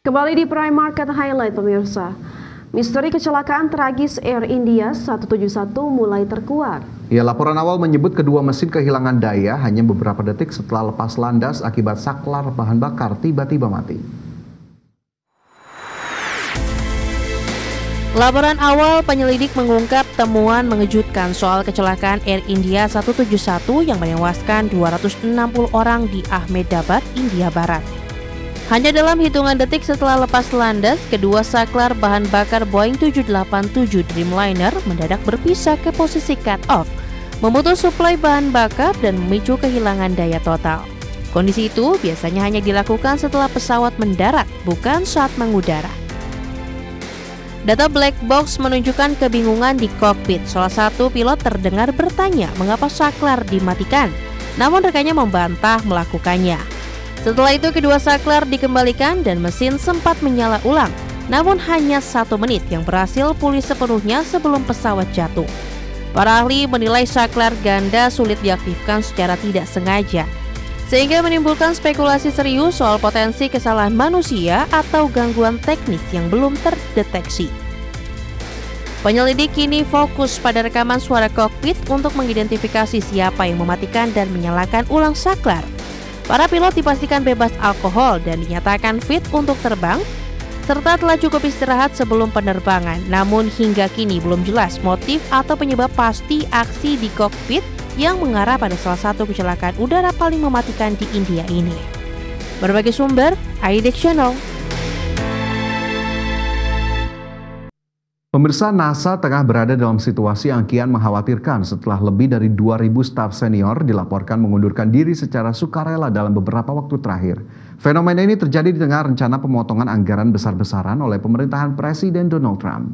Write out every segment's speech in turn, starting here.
Kembali di Prime Market Highlight pemirsa. Misteri kecelakaan tragis Air India 171 mulai terkuak. Ya, laporan awal menyebut kedua mesin kehilangan daya hanya beberapa detik setelah lepas landas akibat saklar bahan bakar tiba-tiba mati. Laporan awal penyelidik mengungkap temuan mengejutkan soal kecelakaan Air India 171 yang menewaskan 260 orang di Ahmedabad, India Barat. Hanya dalam hitungan detik setelah lepas landas, kedua saklar bahan bakar Boeing 787 Dreamliner mendadak berpisah ke posisi cut-off, memutus suplai bahan bakar dan memicu kehilangan daya total. Kondisi itu biasanya hanya dilakukan setelah pesawat mendarat, bukan saat mengudara. Data black box menunjukkan kebingungan di kokpit. Salah satu pilot terdengar bertanya mengapa saklar dimatikan, namun rekannya membantah melakukannya. Setelah itu kedua saklar dikembalikan dan mesin sempat menyala ulang, namun hanya 1 menit yang berhasil pulih sepenuhnya sebelum pesawat jatuh. Para ahli menilai saklar ganda sulit diaktifkan secara tidak sengaja, sehingga menimbulkan spekulasi serius soal potensi kesalahan manusia atau gangguan teknis yang belum terdeteksi. Penyelidik kini fokus pada rekaman suara kokpit untuk mengidentifikasi siapa yang mematikan dan menyalakan ulang saklar. Para pilot dipastikan bebas alkohol dan dinyatakan fit untuk terbang, serta telah cukup istirahat sebelum penerbangan. Namun hingga kini belum jelas motif atau penyebab pasti aksi di kokpit yang mengarah pada salah satu kecelakaan udara paling mematikan di India ini. Berbagai sumber, IDX Channel. Pemirsa, NASA tengah berada dalam situasi yang kian mengkhawatirkan setelah lebih dari 2.000 staf senior dilaporkan mengundurkan diri secara sukarela dalam beberapa waktu terakhir. Fenomena ini terjadi di tengah rencana pemotongan anggaran besar-besaran oleh pemerintahan Presiden Donald Trump.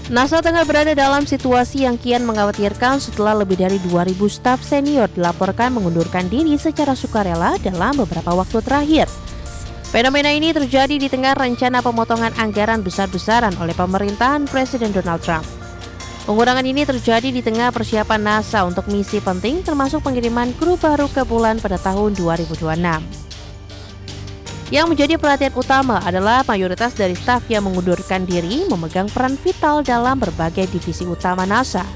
NASA tengah berada dalam situasi yang kian mengkhawatirkan setelah lebih dari 2.000 staf senior dilaporkan mengundurkan diri secara sukarela dalam beberapa waktu terakhir. Fenomena ini terjadi di tengah rencana pemotongan anggaran besar-besaran oleh pemerintahan Presiden Donald Trump. Pengurangan ini terjadi di tengah persiapan NASA untuk misi penting termasuk pengiriman kru baru ke bulan pada tahun 2026. Yang menjadi perhatian utama adalah mayoritas dari staf yang mengundurkan diri memegang peran vital dalam berbagai divisi utama NASA.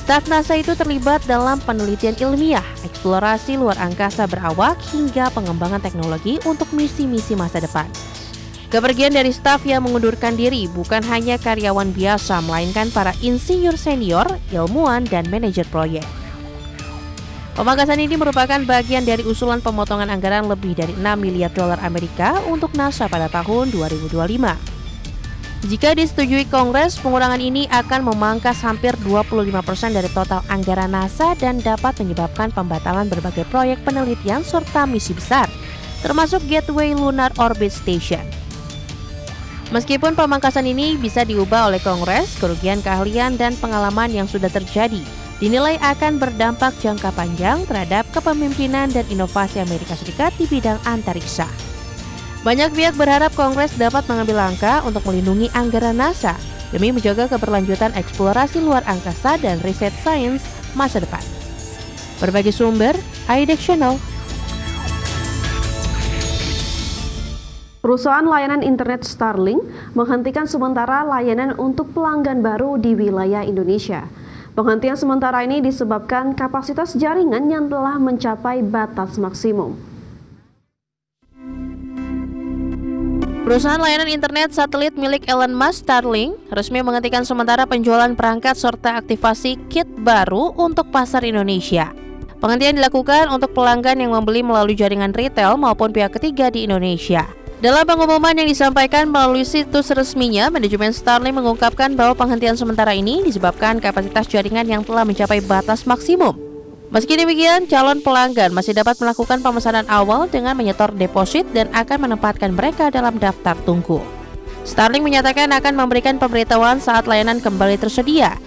Staf NASA itu terlibat dalam penelitian ilmiah, eksplorasi luar angkasa berawak, hingga pengembangan teknologi untuk misi-misi masa depan. Kepergian dari staf yang mengundurkan diri bukan hanya karyawan biasa, melainkan para insinyur senior, ilmuwan, dan manajer proyek. Pemangkasan ini merupakan bagian dari usulan pemotongan anggaran lebih dari 6 miliar dolar Amerika untuk NASA pada tahun 2025. Jika disetujui Kongres, pengurangan ini akan memangkas hampir 25% dari total anggaran NASA dan dapat menyebabkan pembatalan berbagai proyek penelitian serta misi besar, termasuk Gateway Lunar Orbit Station. Meskipun pemangkasan ini bisa diubah oleh Kongres, kerugian keahlian dan pengalaman yang sudah terjadi dinilai akan berdampak jangka panjang terhadap kepemimpinan dan inovasi Amerika Serikat di bidang antariksa. Banyak pihak berharap Kongres dapat mengambil langkah untuk melindungi anggaran NASA demi menjaga keberlanjutan eksplorasi luar angkasa dan riset sains masa depan. Berbagai sumber, IDX Channel. Perusahaan layanan internet Starlink menghentikan sementara layanan untuk pelanggan baru di wilayah Indonesia. Penghentian sementara ini disebabkan kapasitas jaringan yang telah mencapai batas maksimum. Perusahaan layanan internet satelit milik Elon Musk, Starlink, resmi menghentikan sementara penjualan perangkat serta aktivasi kit baru untuk pasar Indonesia. Penghentian dilakukan untuk pelanggan yang membeli melalui jaringan retail maupun pihak ketiga di Indonesia. Dalam pengumuman yang disampaikan melalui situs resminya, manajemen Starlink mengungkapkan bahwa penghentian sementara ini disebabkan kapasitas jaringan yang telah mencapai batas maksimum. Meski demikian, calon pelanggan masih dapat melakukan pemesanan awal dengan menyetor deposit dan akan menempatkan mereka dalam daftar tunggu. Starlink menyatakan akan memberikan pemberitahuan saat layanan kembali tersedia.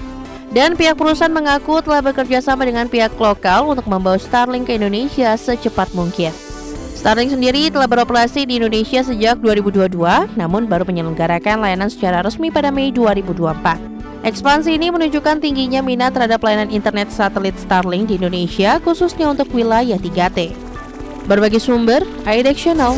Dan pihak perusahaan mengaku telah bekerja sama dengan pihak lokal untuk membawa Starlink ke Indonesia secepat mungkin. Starlink sendiri telah beroperasi di Indonesia sejak 2022, namun baru menyelenggarakan layanan secara resmi pada Mei 2024. Ekspansi ini menunjukkan tingginya minat terhadap layanan internet satelit Starlink di Indonesia, khususnya untuk wilayah 3T. Berbagai sumber, IDX Channel.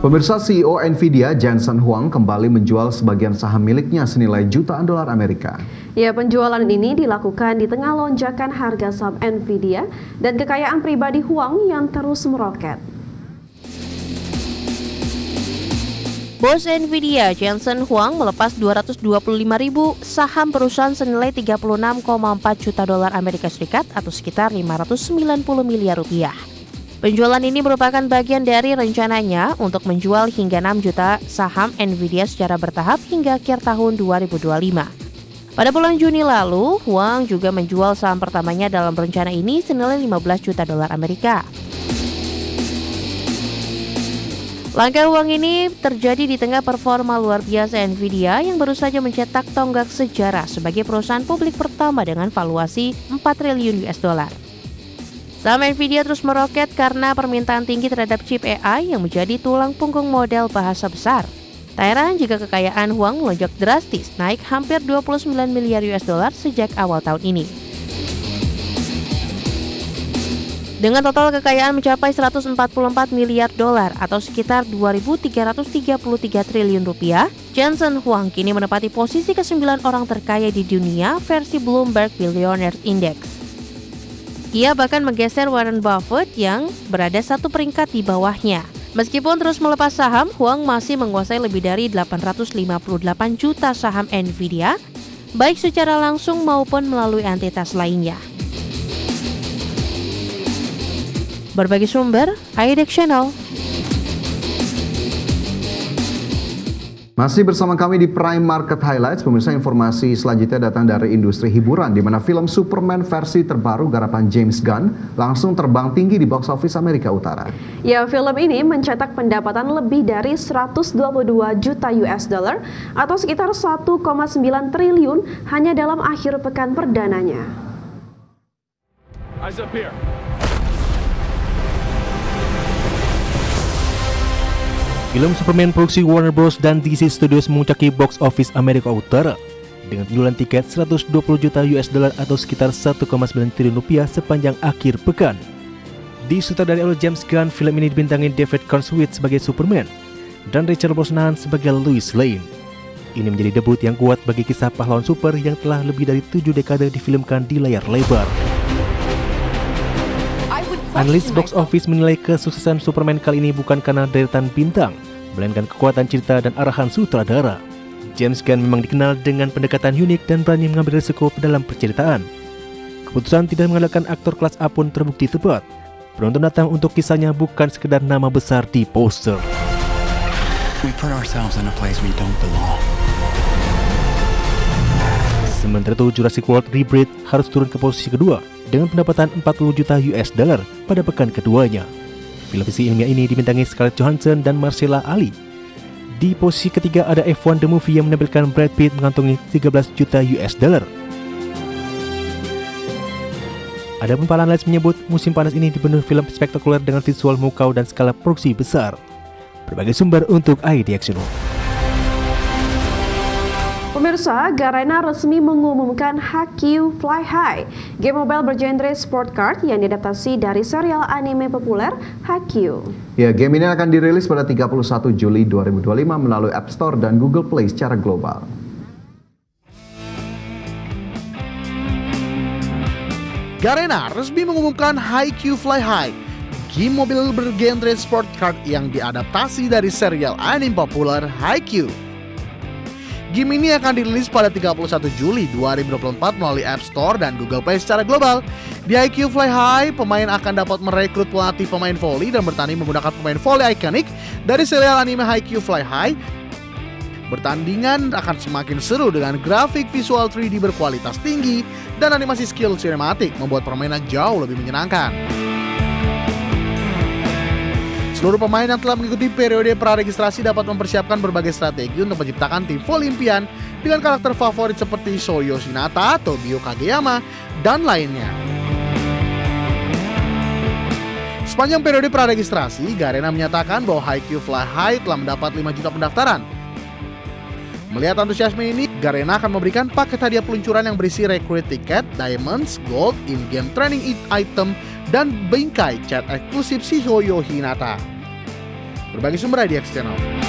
Pemirsa, CEO Nvidia Jensen Huang kembali menjual sebagian saham miliknya senilai jutaan dolar Amerika. Ya, penjualan ini dilakukan di tengah lonjakan harga saham Nvidia dan kekayaan pribadi Huang yang terus meroket. Bos Nvidia Jensen Huang melepas 225.000 saham perusahaan senilai 36,4 juta dolar Amerika Serikat atau sekitar 590 miliar rupiah. Penjualan ini merupakan bagian dari rencananya untuk menjual hingga 6 juta saham Nvidia secara bertahap hingga akhir tahun 2025. Pada bulan Juni lalu, Huang juga menjual saham pertamanya dalam rencana ini senilai 15 juta dolar Amerika. Langkah Huang ini terjadi di tengah performa luar biasa Nvidia yang baru saja mencetak tonggak sejarah sebagai perusahaan publik pertama dengan valuasi 4 triliun US dollar. Saham Nvidia terus meroket karena permintaan tinggi terhadap chip AI yang menjadi tulang punggung model bahasa besar. Tak heran jika kekayaan Huang melonjak drastis, naik hampir 29 miliar US dollar sejak awal tahun ini. Dengan total kekayaan mencapai 144 miliar dolar atau sekitar 2.333 triliun rupiah, Jensen Huang kini menempati posisi ke-9 orang terkaya di dunia versi Bloomberg Billionaires Index. Ia bahkan menggeser Warren Buffett yang berada satu peringkat di bawahnya. Meskipun terus melepas saham, Huang masih menguasai lebih dari 858 juta saham Nvidia, baik secara langsung maupun melalui entitas lainnya. Berbagai sumber, IDX Channel. Masih bersama kami di Prime Market Highlights, pemirsa, informasi selanjutnya datang dari industri hiburan, di mana film Superman versi terbaru garapan James Gunn langsung terbang tinggi di box office Amerika Utara. Ya, film ini mencetak pendapatan lebih dari 122 juta US dollar atau sekitar 1,9 triliun hanya dalam akhir pekan perdananya. Eyes up here. Film Superman produksi Warner Bros. Dan DC Studios memuncaki box office Amerika Utara dengan penjualan tiket 120 juta US dollar atau sekitar 1,9 triliun rupiah sepanjang akhir pekan. Disutradarai oleh James Gunn, film ini dibintangi David Cornswet sebagai Superman dan Rachel Brosnahan sebagai Lois Lane. Ini menjadi debut yang kuat bagi kisah pahlawan super yang telah lebih dari 7 dekade difilmkan di layar lebar. Analis box office menilai kesuksesan Superman kali ini bukan karena deretan bintang, melainkan kekuatan cerita dan arahan sutradara. James Gunn memang dikenal dengan pendekatan unik dan berani mengambil risiko dalam perceritaan. Keputusan tidak mengandalkan aktor kelas A pun terbukti tepat. Penonton datang untuk kisahnya, bukan sekedar nama besar di poster. Sementara itu, Jurassic World Rebirth harus turun ke posisi kedua dengan pendapatan 40 juta US dollar pada pekan keduanya. Film fiksi ilmiah ini dibintangi Scarlett Johansson dan Marcella Ali. Di posisi ketiga ada F1 The Movie yang menampilkan Brad Pitt mengantongi 13 juta US dollar. Adapun para analis menyebut musim panas ini dipenuhi film spektakuler dengan visual memukau dan skala produksi besar. Berbagai sumber untuk IDX Channel. Pemirsa, Garena resmi mengumumkan Haikyuu Fly High, game mobile bergenre sport card yang diadaptasi dari serial anime populer Haikyuu. Ya, game ini akan dirilis pada 31 Juli 2025 melalui App Store dan Google Play secara global. Garena resmi mengumumkan Haikyuu Fly High, game mobile bergenre sport card yang diadaptasi dari serial anime populer Haikyuu. Game ini akan dirilis pada 31 Juli 2024 melalui App Store dan Google Play secara global. Di Haikyuu Fly High, pemain akan dapat merekrut pelatih pemain voli dan bertanding menggunakan pemain voli ikonik dari serial anime Haikyuu Fly High. Pertandingan akan semakin seru dengan grafik visual 3D berkualitas tinggi dan animasi skill sinematik membuat permainan jauh lebih menyenangkan. Seluruh pemain yang telah mengikuti periode praregistrasi dapat mempersiapkan berbagai strategi untuk menciptakan tim voli impian dengan karakter favorit seperti Shoyo Shinata, Tobio Kageyama, dan lainnya. Sepanjang periode praregistrasi, Garena menyatakan bahwa Haikyuu Fly High telah mendapat 5 juta pendaftaran. Melihat antusiasme ini, Garena akan memberikan paket hadiah peluncuran yang berisi recruit tiket, diamonds, gold, in-game training item, dan bingkai chat eksklusif Shihoyo Hinata. Berbagi sumber IDX Channel.